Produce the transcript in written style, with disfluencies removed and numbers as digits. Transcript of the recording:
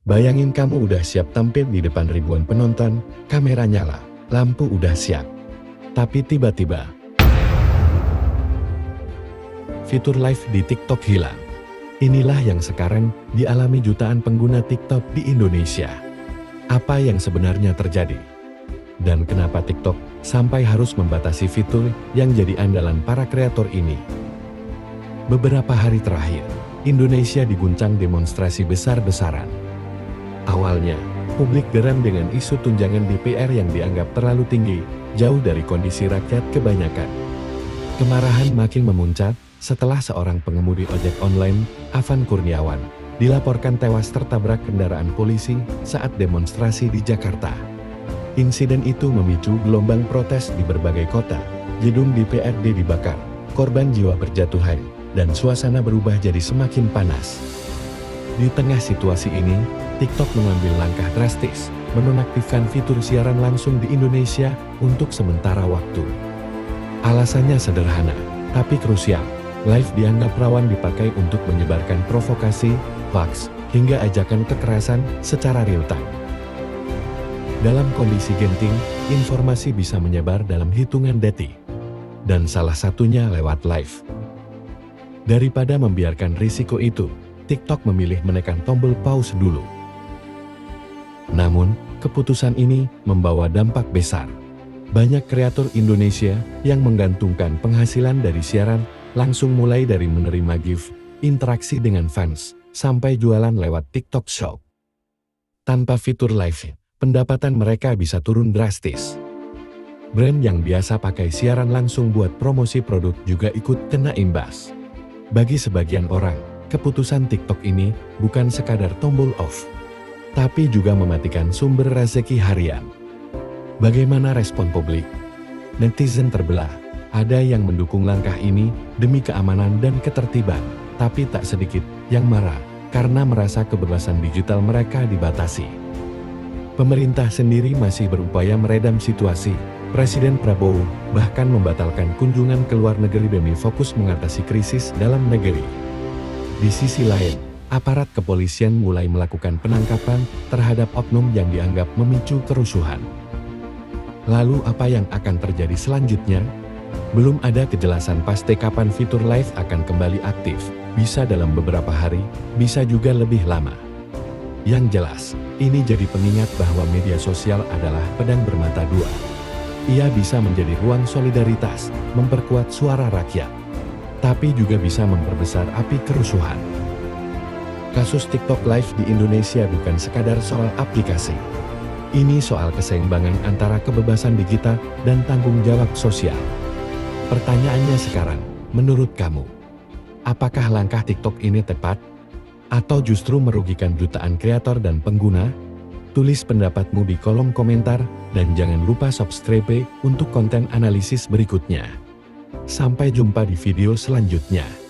Bayangin kamu udah siap tampil di depan ribuan penonton, kamera nyala, lampu udah siap. Tapi tiba-tiba, fitur live di TikTok hilang. Inilah yang sekarang dialami jutaan pengguna TikTok di Indonesia. Apa yang sebenarnya terjadi? Dan kenapa TikTok sampai harus membatasi fitur yang jadi andalan para kreator ini? Beberapa hari terakhir, Indonesia diguncang demonstrasi besar-besaran. Awalnya, publik geram dengan isu tunjangan DPR yang dianggap terlalu tinggi, jauh dari kondisi rakyat kebanyakan. Kemarahan makin memuncak setelah seorang pengemudi ojek online, Afan Kurniawan, dilaporkan tewas tertabrak kendaraan polisi saat demonstrasi di Jakarta. Insiden itu memicu gelombang protes di berbagai kota, gedung DPRD dibakar, korban jiwa berjatuhan, dan suasana berubah jadi semakin panas. Di tengah situasi ini, TikTok mengambil langkah drastis, menonaktifkan fitur siaran langsung di Indonesia untuk sementara waktu. Alasannya sederhana, tapi krusial. Live dianggap rawan dipakai untuk menyebarkan provokasi, hoax, hingga ajakan kekerasan secara real-time. Dalam kondisi genting, informasi bisa menyebar dalam hitungan detik. Dan salah satunya lewat live. Daripada membiarkan risiko itu, TikTok memilih menekan tombol pause dulu. Namun, keputusan ini membawa dampak besar. Banyak kreator Indonesia yang menggantungkan penghasilan dari siaran langsung mulai dari menerima gift, interaksi dengan fans, sampai jualan lewat TikTok Shop. Tanpa fitur live, pendapatan mereka bisa turun drastis. Brand yang biasa pakai siaran langsung buat promosi produk juga ikut kena imbas. Bagi sebagian orang, keputusan TikTok ini bukan sekadar tombol off, tapi juga mematikan sumber rezeki harian. Bagaimana respon publik? Netizen terbelah. Ada yang mendukung langkah ini demi keamanan dan ketertiban, tapi tak sedikit yang marah karena merasa kebebasan digital mereka dibatasi. Pemerintah sendiri masih berupaya meredam situasi. Presiden Prabowo bahkan membatalkan kunjungan ke luar negeri demi fokus mengatasi krisis dalam negeri. Di sisi lain, aparat kepolisian mulai melakukan penangkapan terhadap oknum yang dianggap memicu kerusuhan. Lalu apa yang akan terjadi selanjutnya? Belum ada kejelasan pasti kapan fitur live akan kembali aktif, bisa dalam beberapa hari, bisa juga lebih lama. Yang jelas, ini jadi pengingat bahwa media sosial adalah pedang bermata dua. Ia bisa menjadi ruang solidaritas, memperkuat suara rakyat, tapi juga bisa memperbesar api kerusuhan. Kasus TikTok Live di Indonesia bukan sekadar soal aplikasi. Ini soal keseimbangan antara kebebasan digital dan tanggung jawab sosial. Pertanyaannya sekarang, menurut kamu, apakah langkah TikTok ini tepat? Atau justru merugikan jutaan kreator dan pengguna? Tulis pendapatmu di kolom komentar, dan jangan lupa subscribe untuk konten analisis berikutnya. Sampai jumpa di video selanjutnya.